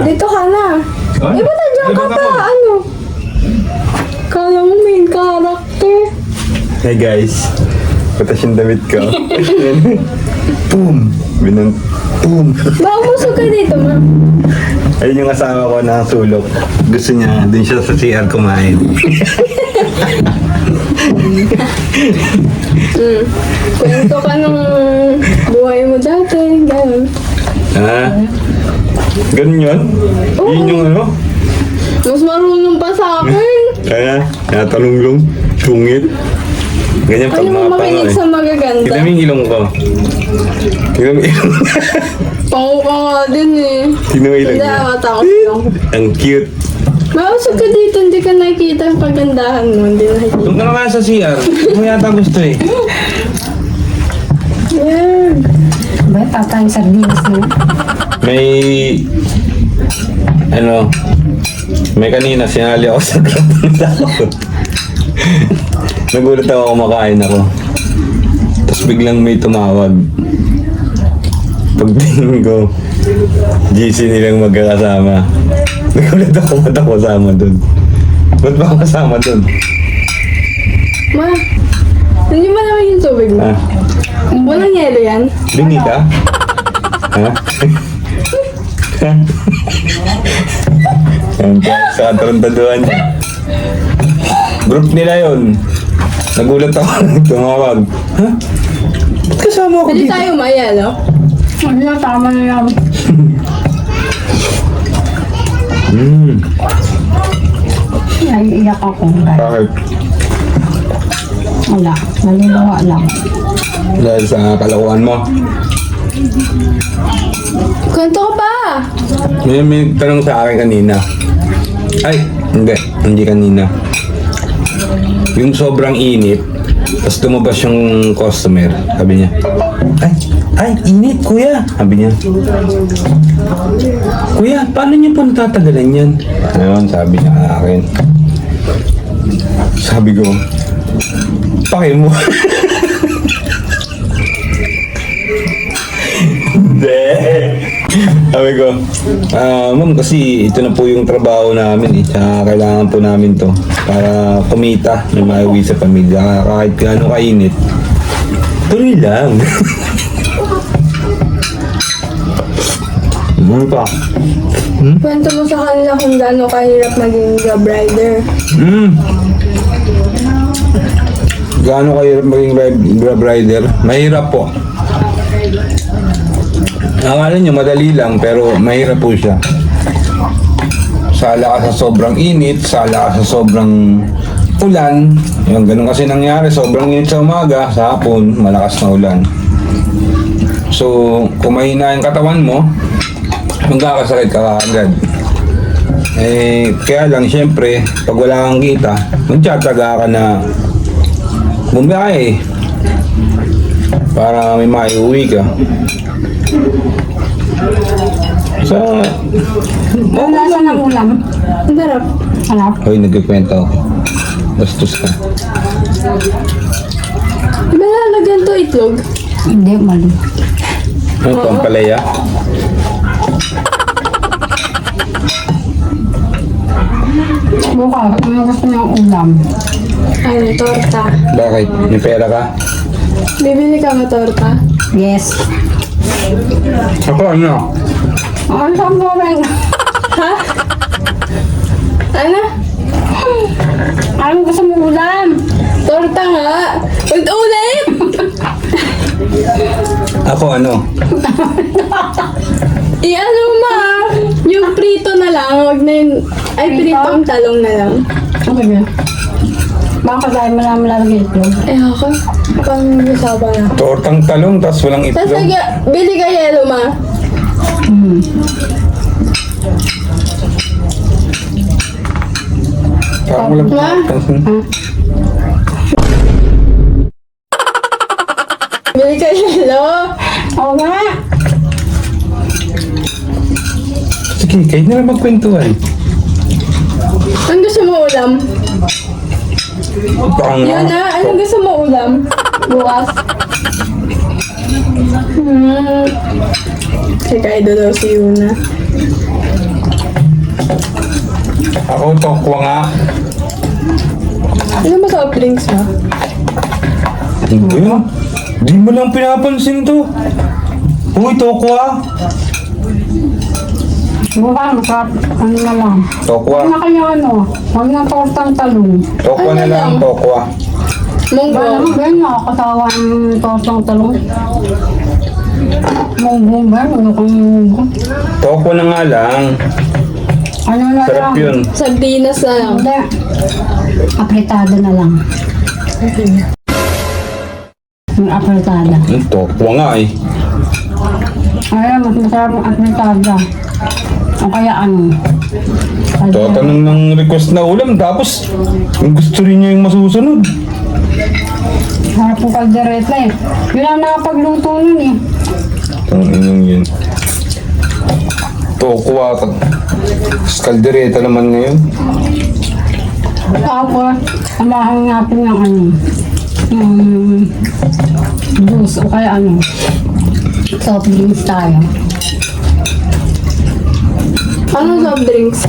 na. Dito ka na. Ay, Eh, ba't nandiyan ka labas pa? ako. Ano? Kala mo main character. Hey guys, patas yung damit ko. Boom! Boom! Baka musog ka dito, ma. Ayun yung asawa ko na sulok. Gusto niya, dun siya sa CR kumain. Kwento ka ng buhay mo dati. Ganun. Ha? Ganun yun? Yun yung ano? Mas marunong pa sa akin. Kaya, natalunglong, sungit. Ganyan pag Ayaw mga mo pango makinig eh. sa magaganda. Tignan mo yung ilong ko. Tignan mo yung ilong. Pango ka nga din eh. Tignan mo yung ilong Hindi niya. ako takot lang. Ang cute. Mausog ka dito, hindi ka nakikita ang pagandahan mo. Hindi nakikita. Doon ka na kaya sa CR. Hindi mo yata gusto eh. Yeah. Ba, tatayang sardinas mo. May... Ano... May kanina sinali ako sa club ng tao. Nagulat ako kumakain ako. Tapos biglang may tumawag. Pagtingin ko, GC nilang magkakasama. Nagulat ako, ba't ako kasama dun? Ba't ba ako kasama dun? Ma, hindi mo naman yung tubig mo. Ha? Walang yelo yan. Bingi ka? Ha? Yan po, sa atarantaduhan niya. Group nila yun. Nagulat ako nung tumawag. Ha? Ba't kasama ako Pwede dito? tayo mayelo. Ano na, tama na lang. Naiiyak ako. Bakit? Wala, naluluwa lang. Dahil sa kalakuan mo. Kwento ka pa. May tanong sa akin kanina. Ay, hindi kanina. Yung sobrang init, tapos tumabas yung customer, sabi niya, ay, init, kuya, sabi niya. Kuya, paano niyo po natatagalan yan? Ayun, sabi niya sa akin. Sabi ko, pake mo. Hindi. Sabi ko, ma'am, kasi ito na po yung trabaho namin eh. Tsaka kailangan po namin to para kumita, may maiuwi sa pamilya. Kahit gaano kainit, tuloy lang. Ano pa? Kwento mo sa kanila kung gaano kahirap maging job rider. Gaano kahirap maging grab rider? Mahirap po. Akala nyo madali lang pero mahirap po siya. Sala ka sa sobrang init, sala ka sa sobrang ulan. Yung ganun kasi nangyari, sobrang init sa umaga, sa hapon, malakas na ulan. So, kung mahina yung katawan mo, magkakasakit ka kaagad. Eh, kaya lang, syempre, pag wala kang kita, magtsatsaga ka na bumiyahe para may maiuwi ka. Sa... Ang lasa ng ulam. Ang sarap. Hanap. Hoy, nagkikwento ako. Bastos ka. Di ba lalagyan to itlog? Hindi, mali. Ano, pampalaya? Bukas, ano gusto niyang ulam? Ano, torta. Bakit? May pera ka? Bibili ka mo torta? Yes. Ako, ano? Ang sarap mo rin. Ha? Ano? Ano gusto mo ulam? Torta nga. Ulit! Ako, ano? Ano ma? Yung prito na lang, wag na yung... Ay, prito ang talong na lang. Okay ba? Baka dahil malaman lalagay ito. Eh ako, pang usapa na. Tortang talong, tas walang Tapos itlog. bili ka yelo ma. Parang walang Ma? Bili ka yelo. Oo nga. Sige, kahit na lang magkwentuhan. Ano gusto mo ulam? Baka nga. Yun na, anong gusto mo ulam? Bukas. Si Kaido daw si Yuna. Ako, tokwa nga. Ano ba soft drinks mo? Hindi yun. Di mo lang pinapansin to. Uy, tokwa. Mukha, masarap. Ano na lang. Tokwa. Huwag na kayo ano. Huwag na tortang talong. Tokwa na lang, tokwa. Munggo. Ba naman, ganyan nakakasawa ang tortang talong. Munggo ba? Ano kang munggo? Tokwa na nga lang. Ano na Sarap lang? yun. Sardinas na lang. Hindi. Apretada na lang. Yung apretada. Tokwa nga eh. Ay, mas masarap ang apretada. O kaya ano? Tatanong ng request na ulam, tapos gusto rin niya yung masusunod. Harap ng kaldereta eh. Yun ang nakapagluto nun eh. Ang inong yun. Tokwa. Kaldereta naman ngayon. Tapos, samahan natin ng ano. Yung juice o kaya ano. Soft drinks tayo. Ano soft drinks?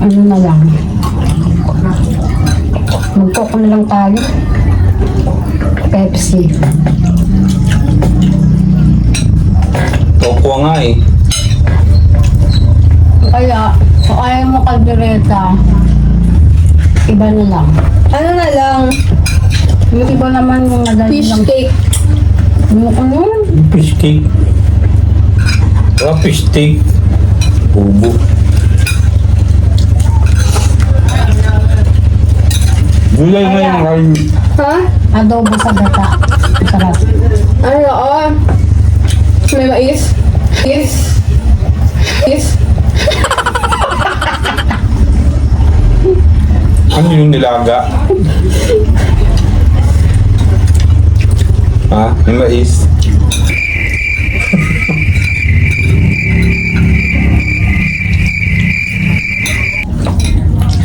Ano na lang. Mag-coke na lang tayo. Pepsi. Tokwa nga eh. Kaya, kung ayaw mo kaldereta, iba na lang. Ano na lang? Yung iba naman yung madali Fish lang. cake. Ano ko yun? Fish cake. Fish steak. Bubo. Gulay nga yung kain. Ha? Adobo sa gata. Sarap. Ano? Oh. May mais. Is. Ano yung nilaga? Ha? May mais.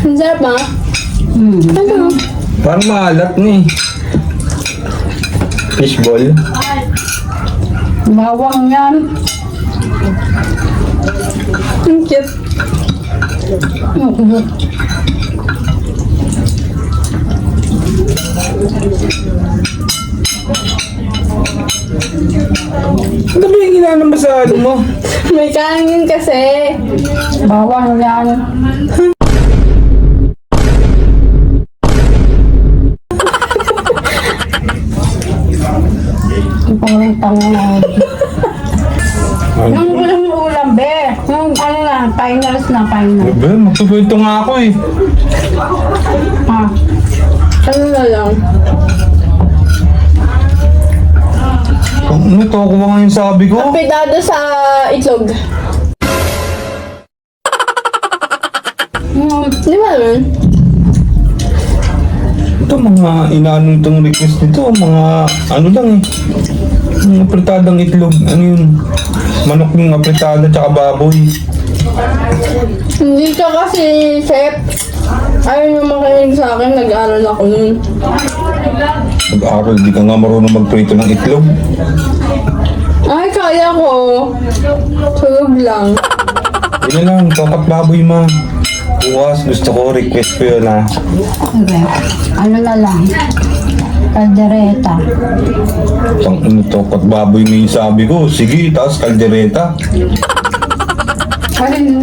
Ang sarap ba? Ano? Parang maalat ni. Fishball. Bawang yan. Ang cute. Ang kulot. Ano ba yung inanambasado mo? May kanin kasi. Bawang yan. Ang pangutang na. Ano? Yung ulam, be. Yung ano na, finals na, final. Ba, magpupwento nga ako eh. Ha? Ano na lang? Ano to? Kuha nga yung sabi ko. Apitado sa itlog. Di ba naman? Ito mga inaano itong request nito. Mga ano lang eh. Mga apretadang itlog. Ano yun? Manok yung apretada tsaka baboy. Hindi ka kasi, chef. Ayaw nyo makinig sa akin, nag-aaral ako nun. Mag-aaral, di ka nga marunong magprito ng itlog. Ay, kaya ko. Tulog lang. Yun na lang, tokat baboy ma. Bukas, gusto ko, request ko yun ha. Okay. Ano na lang? Kaldereta. Tang ano, tokat baboy na yung sabi ko. Sige, tapos kaldereta. Kasi hindi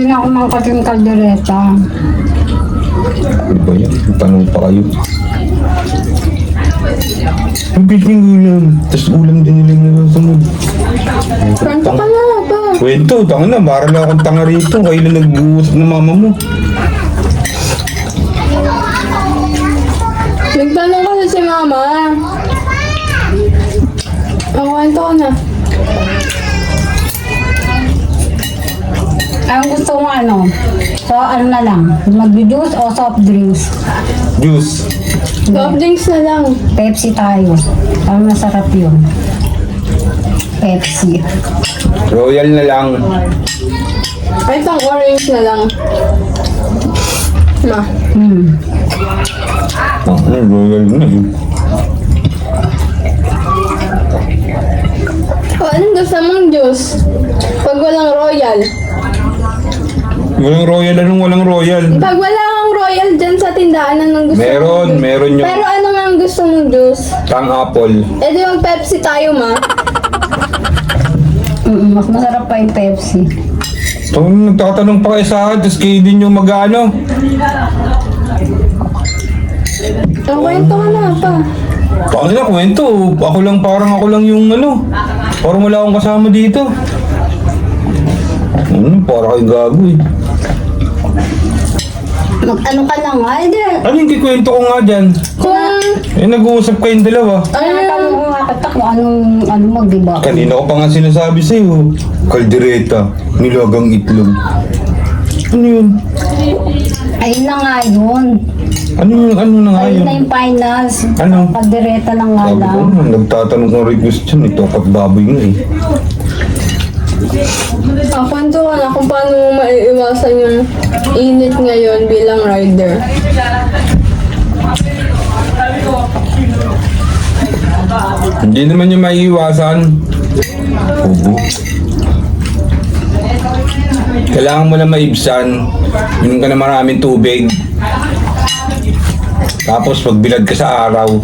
na ako mangkat yung kaldereta. Ano ba yan? Tanong pa kayo. Ang biting ulam. Tapos ulam din nila yung nasusunod. Kanto ka na, pa. Kwento, tanga na. Para lang akong tanga rito. Kayo na nag-uusap ng mama mo. Nagtanong kasi si mama. Ang kwento ko na. Ang gusto mo ano? So, ano na lang? Mag-juice o soft drinks? Juice. Soft drinks na lang. Pepsi tayo. Ang masarap yun. Pepsi. Royal na lang. Ay, isang orange na lang. Ma. Royal na eh. O, anong gusto mong juice? Pag walang royal. Walang royal, anong walang royal? Pag wala kang royal dyan sa tindahan, anong gusto Meron, mong juice? meron yung Pero ano nga ang gusto mong juice? tang apple. Eh di mag Pepsi tayo, ma. Mas masarap pa yung Pepsi. So, nagtatanong pa kayo sa akin, tapos kayo din yung mag-ano. Ang kwento ka na pa. Paano na kwento? Ako lang yung ano. Parang wala akong kasama dito. Para kayong gago eh. Mag-ano ka na nga, hindi. Ano yung kikwento ko nga dyan? Kung Nag-uusap kayong dalawa. Tinatanong ko nga kita kung ano mo, di ba? Kanina ko pa nga sinasabi sa'yo. Kaldereta, nilagang itlog. Ano yun? Ayun na nga yun. Ano na nga Ayun yun? na yung finals. Ano? Pagdireta lang nga Sabi ko lang. naman, nagtatanong kong request yun. Ito at baboy nga eh. kwento ka na kung paano mo maiiwasan yung init ngayon bilang rider. Hindi naman yung maiiwasan. Ubo. Kailangan mo na maibsan. Inom ka na maraming tubig. Tapos pagbilad ka sa araw.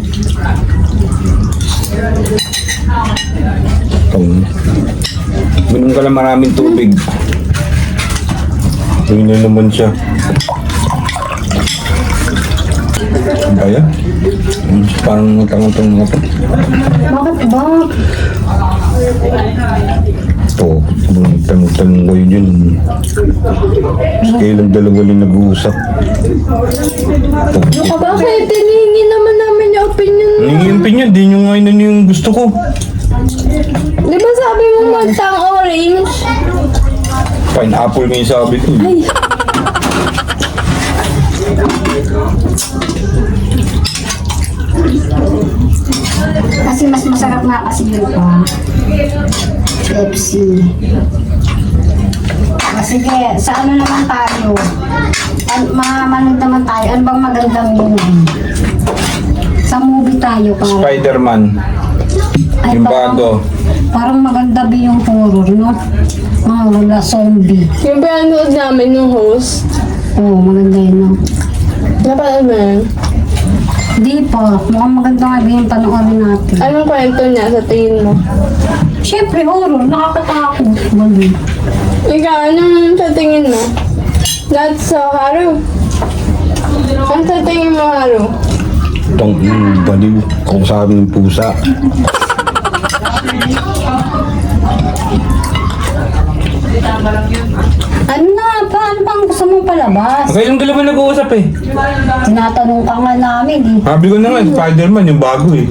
Inom ka na maraming tubig. Yun na naman siya. Ano ba yan? Parang matang-matang mga to. Bakit ba? Ito, tanong-tanong ko yun. Kayo lang dalawa lang nag-uusap. Bakit? Hinihingi naman namin yung opinion mo. Nangyayampi niya, di nyo nga yun yung gusto ko. Di ba sabi mo magtang orange? Pineapple nga yung sabi ko. Ay, Kasi mas masarap nga kasi yun pa. Pepsi. Sige, sa ano naman tayo? Mamanood naman tayo. Ano bang magandang movie? Sa movie tayo pa. Spider-Man. Ay, Yung parang- bago. Parang maganda ba yung horror, no? Wala zombie. yung pinanood namin yung host. Oo, maganda yun, no? Napanood mo yun? Di pa. Mukhang maganda nga din yung panoorin natin. Anong kwento niya sa tingin mo? Siyempre, horror. Nakakatakot. Wala. Ikaw, anong sa tingin mo? That's so Haru. Ano sa tingin mo, Haru? Itong baliw. Kung sabi ng pusa. Ano na? Paano bang gusto mong palabas? Kayong dalawa nag-uusap eh. Tinatanong ka nga namin, eh. Sabi ko na nga, Spider-Man yung bago eh.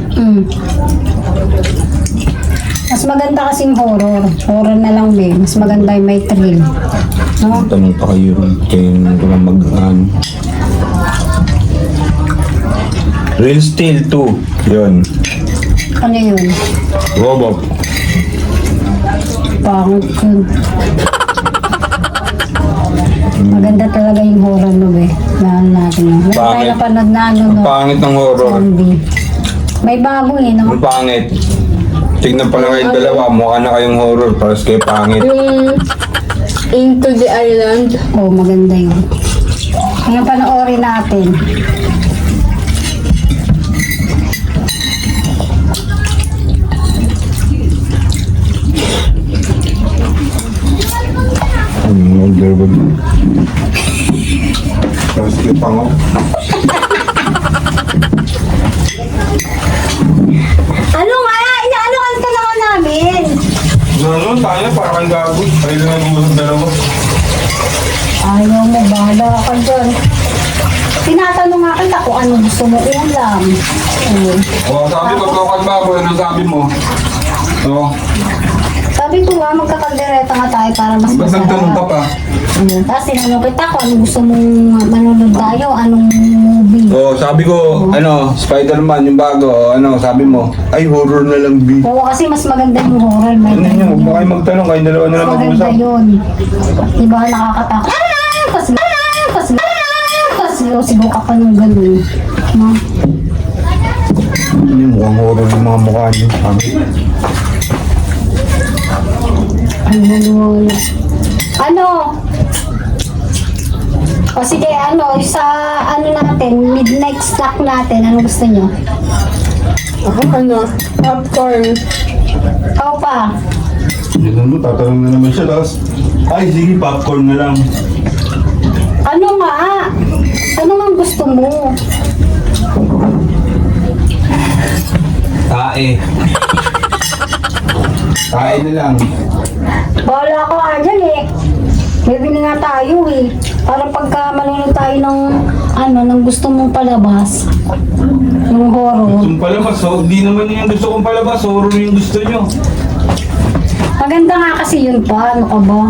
Mas maganda kasing horror. Horror na lang, eh. Mas maganda yung may thrill. No? Tanong pa kayo rin. Kayong walang mag-ano. Real Steel 2. Yun. Ano yun? Robot. Pangit yun. Maganda talaga yung horror, no, eh. Lahan natin, no? Meron tayo Pangit. napanood na, ano, Ang no? pangit ng horror. Zombie. May bago, eh, no? Ang pangit. Tignan pa lang kayong dalawa. Mukha na kayong horror. Paras kayo pangit. Yung Into the Island. Oo, maganda yun. Ngayon panoorin natin. Order ba? Paras kayo pango. Ano nga? Inaanoan ka naman namin. Ano, tayo para kang gago. Tayo lang nag-uusap dalawa. Ayaw mo, bahala ka dyan. Tinatanong nga kita kung ano gusto mo ulam. O, sabi ko, tawad ba ako? Ano sabi mo? So, Sabi ko nga, magkakaldereta nga tayo para mas ba't nagtanong ka masarap. pa? Tapos tinanong kita kung ano gusto mong manonood tayo, anong movie. Oh, sabi ko, ano, Spider-Man yung bago, ano, sabi mo, ay, horror na lang, B. Oo, kasi mas maganda yung horror. May Ano yun, huwag mo kayo magtanong, kayo dalawa na mas lang maganda mag-usap. yun. Diba nakakatakot? Sinuka ka ng gano'n. No? Ano yung mukhang horror yung mga mukha niyo? Ano? O sige, ano, sa ano natin, midnight snack natin, ano gusto nyo? Ano? Popcorn. Ikaw pa. Yun mo, tatanong na naman siya. Tapos, ay sige, popcorn na lang. Ano nga? Ano nga gusto mo? Tae. Tae na lang. Wala ko nga dyan eh. Bibili nga tayo eh. Para pagka manonood tayo ng ano, ng gusto mong palabas. Yung horror. Yung palabas, so, di naman yung gusto kong palabas, horror yung gusto nyo. Maganda nga kasi yun pa. Ano ka ba?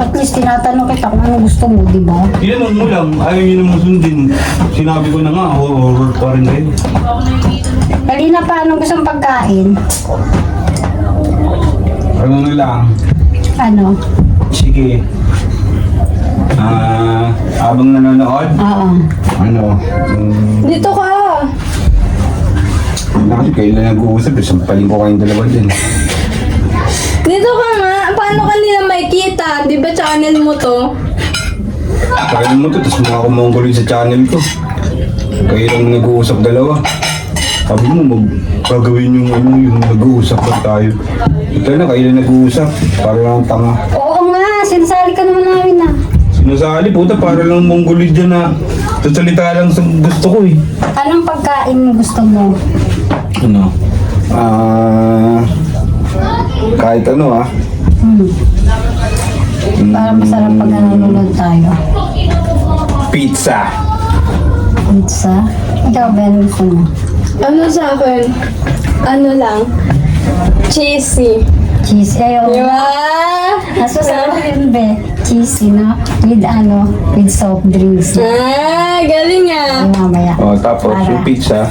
At least tinatanong kita kung ano gusto mo, di ba? Yan mo lang, ayaw nyo naman sundin. Sinabi ko na nga, horror pa rin kayo. Kanina pa, anong gusto mong pagkain? Ano na lang? Ano? Sige. Habang nanonood, Oo. ano, Dito ka. kasi kayo na nag-uusap, sampalin ko kayong dalawa din. Dito ka nga. Paano ka nila makikita? Di ba channel mo to? Kaya mo to, tapos mga kumungkulin sa channel ko. Kayo lang nag-uusap dalawa. Sabi mo, gagawin yung ano, yung nag-uusap pa tayo. Ito na, kayo na nag-uusap. Para lang tanga. Oo nga, sinasali ka naman namin na. Sinasali, puta, para lang mongkulin dyan na sasalita lang sa gusto ko eh. Anong pagkain mo gusto mo? Ano? Kahit ano Para masarap pag nanonood tayo. Pizza. Pizza? Ikaw, Ben, gusto mo? Ano sa akin? Ano lang? Cheesy. Cheese. Ayaw. Di ba? Nasa sarap yun, be. Cheesy, no? With ano? With soft drinks. Galing ah. Ay, mamaya. Oh, tapos yung pizza.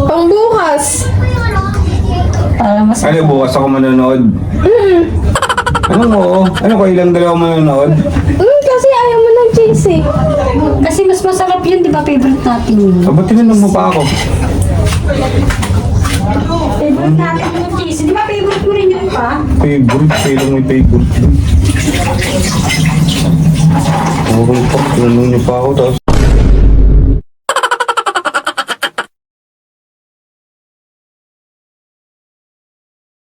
Pangbukas. Para mas... Ano, bukas ako manonood. Ano mo? Ano kayo lang dalawa manonood? Kasi ayaw mo ng cheesy. Kasi mas masarap yun, di ba? Favorite natin yun. Ba't tinanong mo pa ako? Favorite natin yung cheese. Di ba favorite mo rin yun pa? Favorite, kayo lang may favorite. Okay pa, tinanong niyo pa ako, tapos